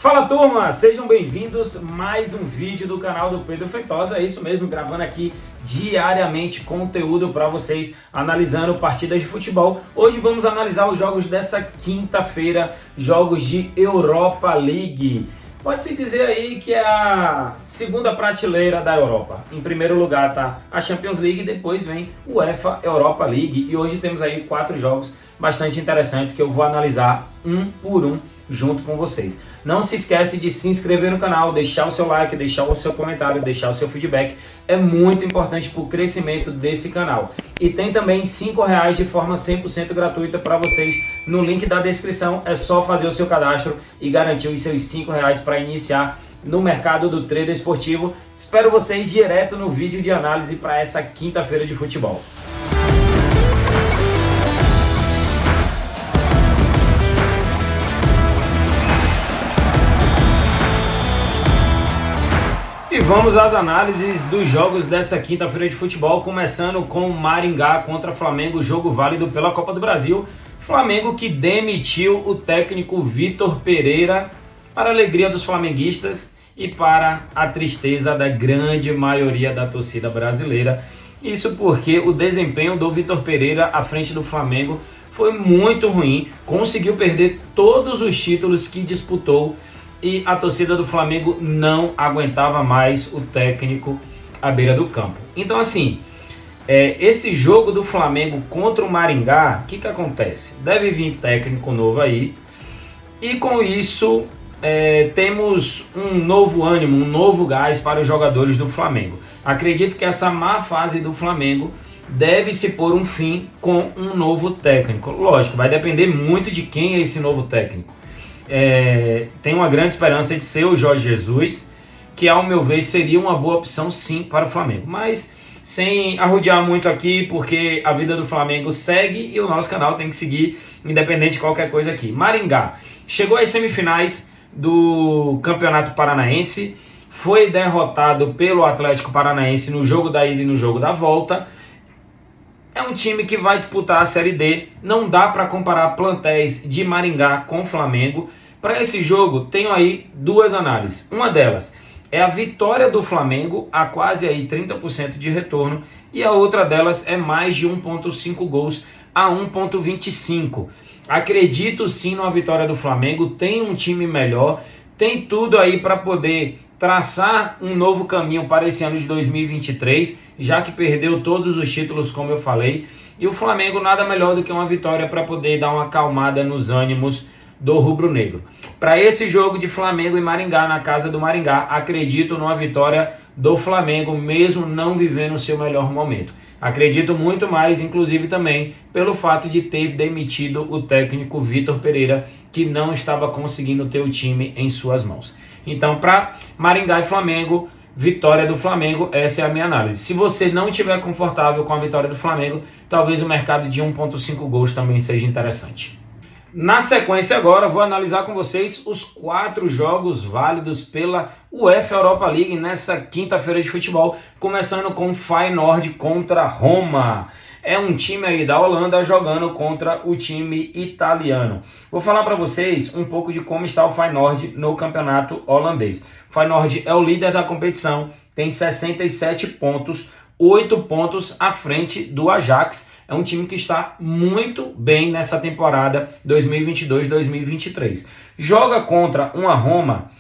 Fala turma, sejam bem-vindos a mais um vídeo do canal do Pedro Feitosa. É isso mesmo, gravando aqui diariamente conteúdo para vocês, analisando partidas de futebol. Hoje vamos analisar os jogos dessa quinta-feira, jogos de Europa League. Pode-se dizer aí que é a segunda prateleira da Europa. Em primeiro lugar está a Champions League, depois vem o UEFA Europa League. E hoje temos aí 4 jogos bastante interessantes que eu vou analisar um por um junto com vocês. Não se esquece de se inscrever no canal, deixar o seu like, deixar o seu comentário, deixar o seu feedback. É muito importante para o crescimento desse canal. E tem também R$5 de forma 100% gratuita para vocês. No link da descrição é só fazer o seu cadastro e garantir os seus R$5 para iniciar no mercado do trader esportivo. Espero vocês direto no vídeo de análise para essa quinta-feira de futebol. E vamos às análises dos jogos dessa quinta-feira de futebol, começando com o Maringá contra Flamengo, jogo válido pela Copa do Brasil. Flamengo que demitiu o técnico Vitor Pereira, para a alegria dos flamenguistas e para a tristeza da grande maioria da torcida brasileira. Isso porque o desempenho do Vitor Pereira à frente do Flamengo foi muito ruim, conseguiu perder todos os títulos que disputou e a torcida do Flamengo não aguentava mais o técnico à beira do campo. Então assim, esse jogo do Flamengo contra o Maringá, o que acontece? Deve vir técnico novo aí e com isso temos um novo ânimo, um novo gás para os jogadores do Flamengo. Acredito que essa má fase do Flamengo deve se pôr um fim com um novo técnico. Lógico, vai depender muito de quem é esse novo técnico. Tem uma grande esperança de ser o Jorge Jesus, que ao meu ver seria uma boa opção sim para o Flamengo, mas sem arrodear muito aqui, porque a vida do Flamengo segue e o nosso canal tem que seguir independente de qualquer coisa aqui. Maringá chegou às semifinais do Campeonato Paranaense, foi derrotado pelo Atlético Paranaense no jogo da ida e no jogo da volta. É um time que vai disputar a Série D, não dá para comparar plantéis de Maringá com Flamengo. Para esse jogo, tenho aí duas análises. Uma delas é a vitória do Flamengo a quase aí 30% de retorno e a outra delas é mais de 1.5 gols a 1.25. Acredito sim na vitória do Flamengo, tem um time melhor, tem tudo aí para poder traçar um novo caminho para esse ano de 2023, já que perdeu todos os títulos, como eu falei, e o Flamengo nada melhor do que uma vitória para poder dar uma acalmada nos ânimos do rubro-negro. Para esse jogo de Flamengo e Maringá, na casa do Maringá, acredito numa vitória do Flamengo, mesmo não vivendo o seu melhor momento. Acredito muito mais, inclusive também, pelo fato de ter demitido o técnico Vitor Pereira, que não estava conseguindo ter o time em suas mãos. Então, para Maringá e Flamengo, vitória do Flamengo, essa é a minha análise. Se você não estiver confortável com a vitória do Flamengo, talvez o mercado de 1.5 gols também seja interessante. Na sequência agora, vou analisar com vocês os 4 jogos válidos pela UEFA Europa League nessa quinta-feira de futebol, começando com Feyenoord contra Roma. É um time aí da Holanda jogando contra o time italiano. Vou falar para vocês um pouco de como está o Feyenoord no campeonato holandês. O Feyenoord é o líder da competição, tem 67 pontos, 8 pontos à frente do Ajax. É um time que está muito bem nessa temporada 2022-2023. Joga contra uma Roma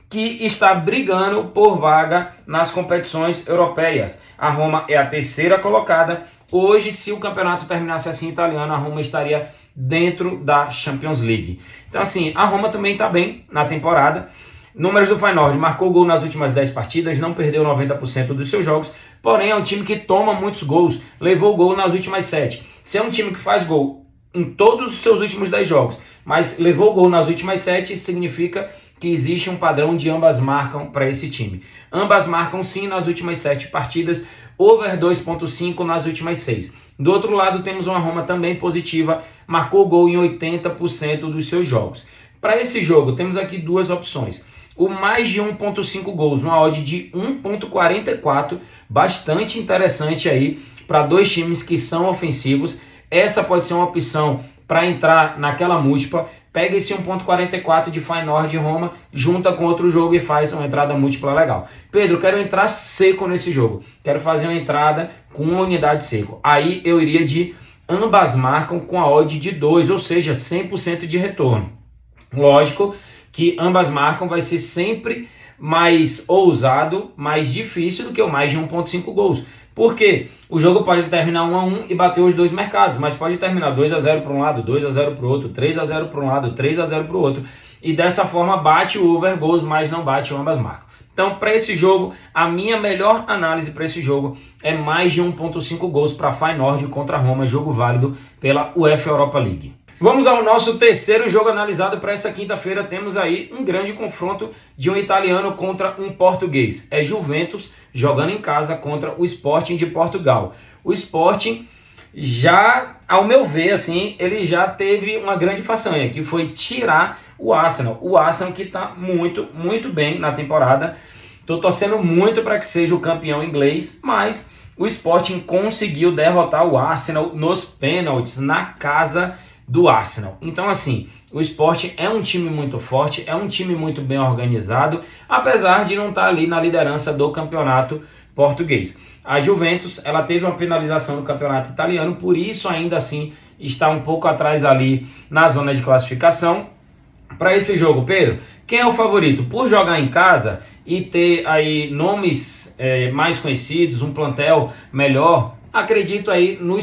que está brigando por vaga nas competições europeias. A Roma é a terceira colocada. Hoje, se o campeonato terminasse assim italiano, a Roma estaria dentro da Champions League. Então, assim, a Roma também está bem na temporada. Números do Feyenoord: marcou gol nas últimas 10 partidas, não perdeu 90% dos seus jogos, porém é um time que toma muitos gols, levou gol nas últimas 7. Se é um time que faz gol em todos os seus últimos 10 jogos, mas levou gol nas últimas 7, significa que existe um padrão de ambas marcam para esse time. Ambas marcam sim nas últimas 7 partidas, over 2.5 nas últimas 6. Do outro lado temos uma Roma também positiva, marcou gol em 80% dos seus jogos. Para esse jogo temos aqui duas opções. O mais de 1.5 gols, uma odd de 1.44, bastante interessante aí para dois times que são ofensivos. Essa pode ser uma opção para entrar naquela múltipla, pega esse 1,44 de Feyenoord de Roma, junta com outro jogo e faz uma entrada múltipla legal. Pedro, quero entrar seco nesse jogo. Quero fazer uma entrada com uma unidade seco. Aí eu iria de ambas marcam com a odd de 2, ou seja, 100% de retorno. Lógico que ambas marcam vai ser sempre mais ousado, mais difícil do que o mais de 1,5 gols. Porque o jogo pode terminar 1-1 e bater os dois mercados, mas pode terminar 2-0 para um lado, 2-0 para o outro, 3-0 para um lado, 3-0 para o outro. E dessa forma bate o over goals, mas não bate o ambas marcam. Então, para esse jogo, a minha melhor análise para esse jogo é mais de 1,5 gols para Feyenoord contra Roma, jogo válido pela UEFA Europa League. Vamos ao nosso terceiro jogo analisado para essa quinta-feira. Temos aí um grande confronto de um italiano contra um português. É Juventus jogando em casa contra o Sporting de Portugal. O Sporting já, ao meu ver, assim, ele já teve uma grande façanha, que foi tirar o Arsenal. O Arsenal que está muito, muito bem na temporada. Estou torcendo muito para que seja o campeão inglês, mas o Sporting conseguiu derrotar o Arsenal nos pênaltis, na casa do Arsenal. Então, assim, o Sporting é um time muito forte, é um time muito bem organizado, apesar de não estar ali na liderança do campeonato português. A Juventus, ela teve uma penalização no campeonato italiano, por isso ainda assim está um pouco atrás ali na zona de classificação. Para esse jogo, Pedro, quem é o favorito? Por jogar em casa e ter aí nomes mais conhecidos, um plantel melhor, acredito aí no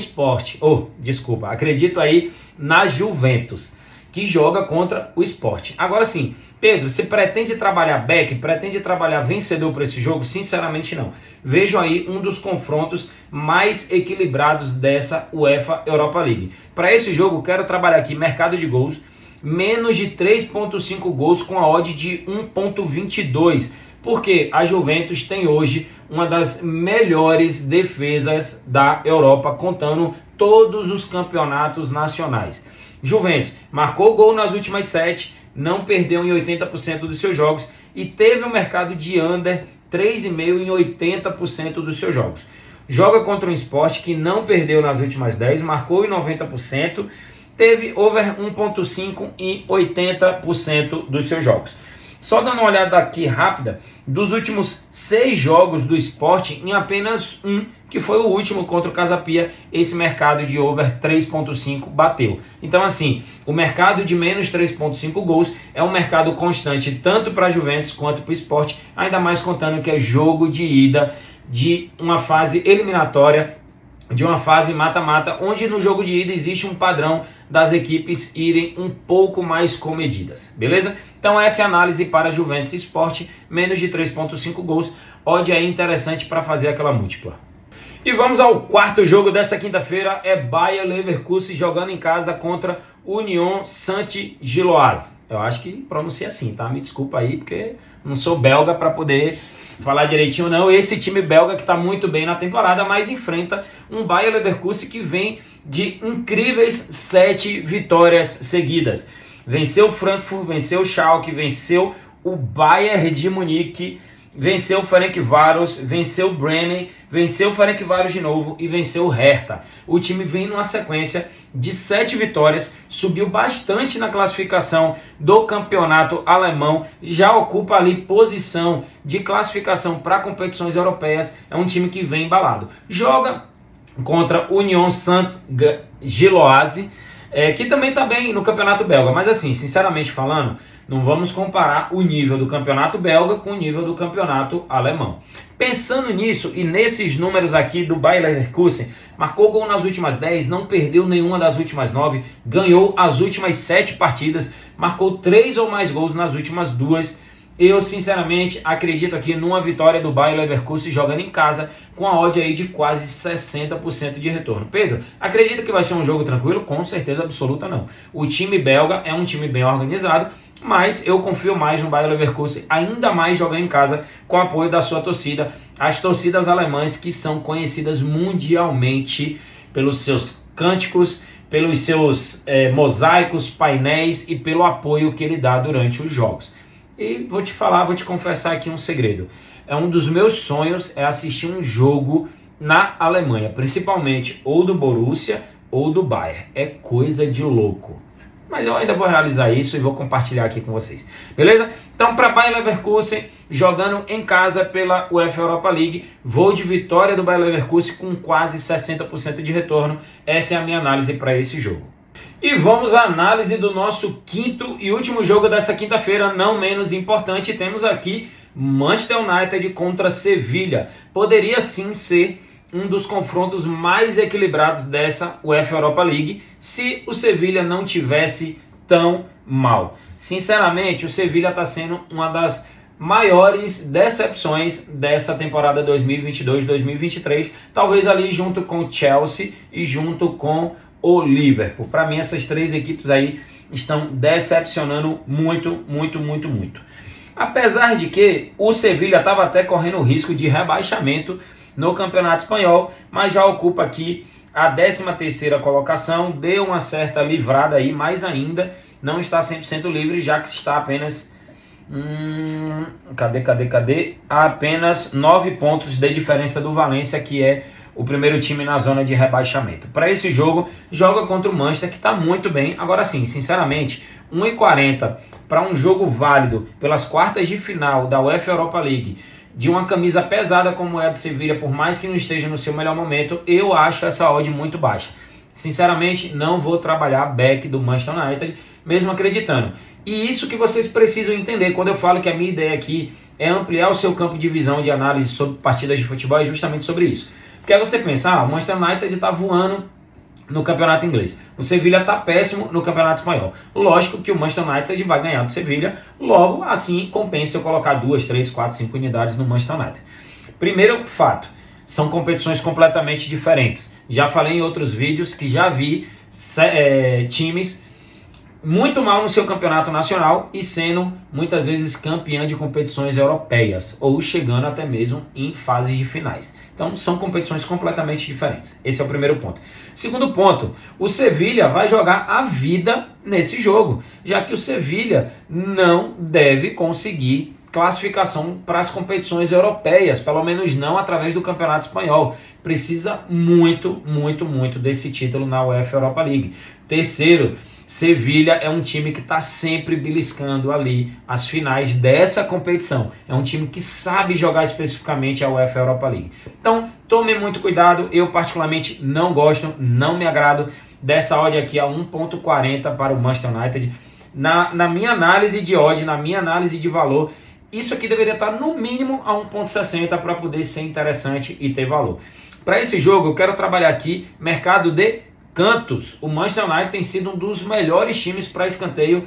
acredito aí na Juventus, que joga contra o Sport. Agora sim, Pedro, você pretende trabalhar back, pretende trabalhar vencedor para esse jogo? Sinceramente não. Vejo aí um dos confrontos mais equilibrados dessa UEFA Europa League. Para esse jogo, quero trabalhar aqui mercado de gols, menos de 3,5 gols com a odd de 1,22. Porque a Juventus tem hoje uma das melhores defesas da Europa, contando todos os campeonatos nacionais. Juventus marcou gol nas últimas 7, não perdeu em 80% dos seus jogos e teve um mercado de under 3,5 em 80% dos seus jogos. Joga contra um Sport que não perdeu nas últimas 10, marcou em 90%, teve over 1,5 em 80% dos seus jogos. Só dando uma olhada aqui rápida, dos últimos 6 jogos do Sport, em apenas um, que foi o último contra o Casa Pia, esse mercado de over 3,5 bateu. Então assim, o mercado de menos 3,5 gols é um mercado constante, tanto para a Juventus quanto para o Sport, ainda mais contando que é jogo de ida de uma fase eliminatória, de uma fase mata-mata, onde no jogo de ida existe um padrão das equipes irem um pouco mais comedidas, beleza? Então essa é a análise para Juventus e Sport, menos de 3,5 gols, odd aí interessante para fazer aquela múltipla. E vamos ao quarto jogo dessa quinta-feira, é Bayer Leverkusen jogando em casa contra Union Saint-Gilloise. Eu acho que pronuncia assim, tá? Me desculpa aí, porque não sou belga para poder falar direitinho não. Esse time belga que está muito bem na temporada, mas enfrenta um Bayer Leverkusen que vem de incríveis 7 vitórias seguidas. Venceu o Frankfurt, venceu o Schalke, venceu o Bayern de Munique, venceu o Ferencváros, venceu o Bremen, venceu o Ferencváros de novo e venceu o Hertha. O time vem numa sequência de 7 vitórias, subiu bastante na classificação do campeonato alemão, já ocupa ali posição de classificação para competições europeias, é um time que vem embalado. Joga contra Union Saint-Gilloise, que também está bem no campeonato belga, mas assim, sinceramente falando, não vamos comparar o nível do campeonato belga com o nível do campeonato alemão. Pensando nisso e nesses números aqui do Bayer Leverkusen, marcou gol nas últimas 10, não perdeu nenhuma das últimas 9, ganhou as últimas 7 partidas, marcou 3 ou mais gols nas últimas 2. Eu, sinceramente, acredito aqui numa vitória do Bayer Leverkusen jogando em casa com a odd aí de quase 60% de retorno. Pedro, acredita que vai ser um jogo tranquilo? Com certeza absoluta não. O time belga é um time bem organizado, mas eu confio mais no Bayer Leverkusen, ainda mais jogando em casa com o apoio da sua torcida. As torcidas alemãs que são conhecidas mundialmente pelos seus cânticos, pelos seus mosaicos, painéis e pelo apoio que ele dá durante os jogos. E vou te confessar aqui um segredo. Um dos meus sonhos é assistir um jogo na Alemanha, principalmente ou do Borussia ou do Bayern. É coisa de louco. mas eu ainda vou realizar isso e vou compartilhar aqui com vocês. Beleza? Então, para Bayer Leverkusen, jogando em casa pela UEFA Europa League, vou de vitória do Bayer Leverkusen com quase 60% de retorno. Essa é a minha análise para esse jogo. E vamos à análise do nosso quinto e último jogo dessa quinta-feira, não menos importante. Temos aqui Manchester United contra Sevilha. Poderia sim ser um dos confrontos mais equilibrados dessa UEFA Europa League se o Sevilha não tivesse tão mal. Sinceramente, o Sevilha está sendo uma das maiores decepções dessa temporada 2022-2023, talvez ali junto com o Chelsea e junto com o Liverpool. Para mim, essas três equipes aí estão decepcionando muito. Apesar de que o Sevilha estava até correndo o risco de rebaixamento no Campeonato Espanhol, mas já ocupa aqui a 13ª colocação, deu uma certa livrada aí, mas ainda não está 100% livre, já que está apenas apenas 9 pontos de diferença do Valência, que é o primeiro time na zona de rebaixamento. Para esse jogo, joga contra o Manchester, que está muito bem. Agora sim, sinceramente, 1,40 para um jogo válido pelas quartas de final da UEFA Europa League, de uma camisa pesada como é a de Sevilha, por mais que não esteja no seu melhor momento, eu acho essa odd muito baixa. Sinceramente, não vou trabalhar back do Manchester United, mesmo acreditando. E isso que vocês precisam entender, quando eu falo que a minha ideia aqui é ampliar o seu campo de visão de análise sobre partidas de futebol, é justamente sobre isso. Porque aí você pensa, o Manchester United está voando no campeonato inglês, o Sevilha está péssimo no campeonato espanhol. Lógico que o Manchester United vai ganhar do Sevilha, logo assim compensa eu colocar 2, 3, 4, 5 unidades no Manchester United. Primeiro fato, são competições completamente diferentes. Já falei em outros vídeos que já vi times muito mal no seu campeonato nacional e sendo muitas vezes campeão de competições europeias ou chegando até mesmo em fases de finais. Então são competições completamente diferentes. Esse é o primeiro ponto. Segundo ponto, o Sevilha vai jogar a vida nesse jogo, já que o Sevilha não deve conseguir classificação para as competições europeias, pelo menos não através do Campeonato Espanhol. Precisa muito desse título na UEFA Europa League. Terceiro, Sevilha é um time que está sempre beliscando ali as finais dessa competição. É um time que sabe jogar especificamente a UEFA Europa League. Então, tome muito cuidado. Eu particularmente não gosto, não me agrado dessa odd aqui a 1,40 para o Manchester United. Na minha análise de odd, na minha análise de valor, isso aqui deveria estar no mínimo a 1,60 para poder ser interessante e ter valor. Para esse jogo, eu quero trabalhar aqui mercado de cantos. O Manchester United tem sido um dos melhores times para escanteio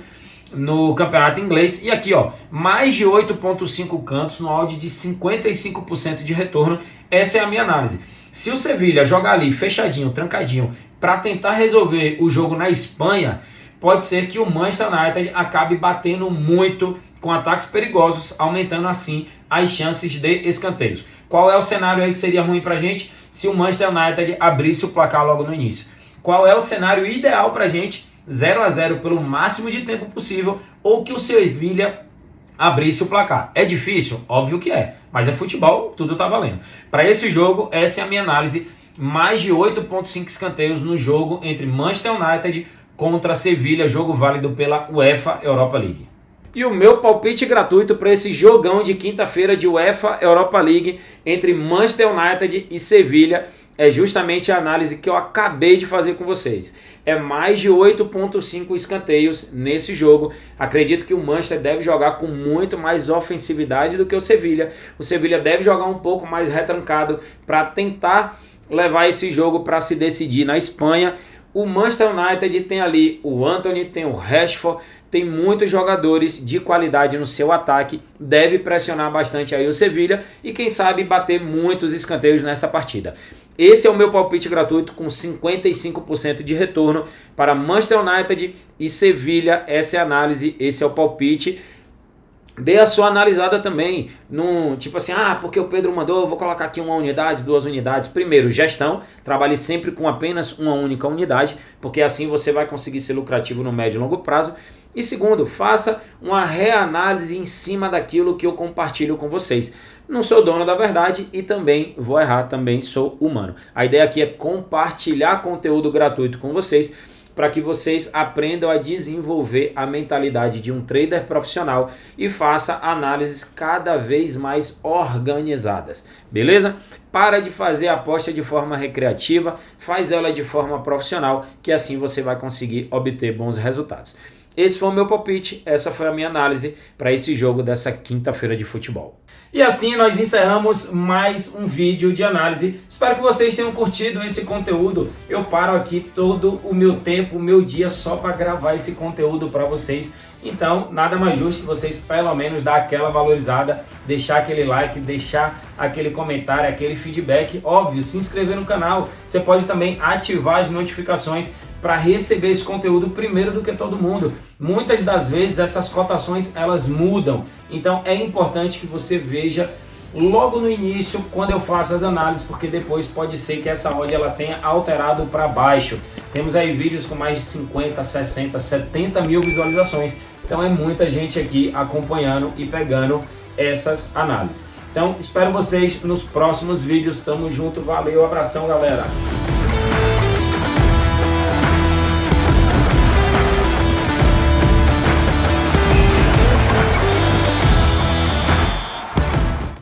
no campeonato inglês. E aqui, mais de 8,5 cantos no odd de 55% de retorno. Essa é a minha análise. Se o Sevilha jogar ali fechadinho, trancadinho, para tentar resolver o jogo na Espanha, pode ser que o Manchester United acabe batendo muito com ataques perigosos, aumentando assim as chances de escanteios. Qual é o cenário aí que seria ruim para a gente se o Manchester United abrisse o placar logo no início? Qual é o cenário ideal para a gente? 0-0 pelo máximo de tempo possível, ou que o Sevilha abrisse o placar. É difícil? Óbvio que é, mas é futebol, tudo tá valendo. Para esse jogo, essa é a minha análise. Mais de 8,5 escanteios no jogo entre Manchester United contra Sevilha, jogo válido pela UEFA Europa League. E o meu palpite gratuito para esse jogão de quinta-feira de UEFA Europa League entre Manchester United e Sevilha é justamente a análise que eu acabei de fazer com vocês. É mais de 8,5 escanteios nesse jogo. Acredito que o Manchester deve jogar com muito mais ofensividade do que o Sevilha. O Sevilha deve jogar um pouco mais retrancado para tentar levar esse jogo para se decidir na Espanha. O Manchester United tem ali o Antony, tem o Rashford, tem muitos jogadores de qualidade no seu ataque, deve pressionar bastante aí o Sevilha e quem sabe bater muitos escanteios nessa partida. Esse é o meu palpite gratuito com 55% de retorno para Manchester United e Sevilha. Essa é a análise, esse é o palpite. Dê a sua analisada também, tipo assim, porque o Pedro mandou, eu vou colocar aqui 1 unidade, 2 unidades. Primeiro, gestão, trabalhe sempre com apenas uma única unidade, porque assim você vai conseguir ser lucrativo no médio e longo prazo. E segundo, faça uma reanálise em cima daquilo que eu compartilho com vocês. Não sou dono da verdade e também vou errar, também sou humano. A ideia aqui é compartilhar conteúdo gratuito com vocês. para que vocês aprendam a desenvolver a mentalidade de um trader profissional e faça análises cada vez mais organizadas, beleza? Para de fazer a aposta de forma recreativa, faz ela de forma profissional, que assim você vai conseguir obter bons resultados. Esse foi o meu palpite, essa foi a minha análise para esse jogo dessa quinta-feira de futebol. E assim nós encerramos mais um vídeo de análise. Espero que vocês tenham curtido esse conteúdo. Eu paro aqui todo o meu tempo, o meu dia só para gravar esse conteúdo para vocês. Então, nada mais justo que vocês pelo menos dar aquela valorizada, deixar aquele like, deixar aquele comentário, aquele feedback. Óbvio, se inscrever no canal. Você pode também ativar as notificações para receber esse conteúdo primeiro do que todo mundo. Muitas das vezes essas cotações elas mudam, então é importante que você veja logo no início quando eu faço as análises, porque depois pode ser que essa odd ela tenha alterado para baixo. Temos aí vídeos com mais de 50, 60, 70 mil visualizações, então é muita gente aqui acompanhando e pegando essas análises. Então espero vocês nos próximos vídeos, tamo junto, valeu, abração galera!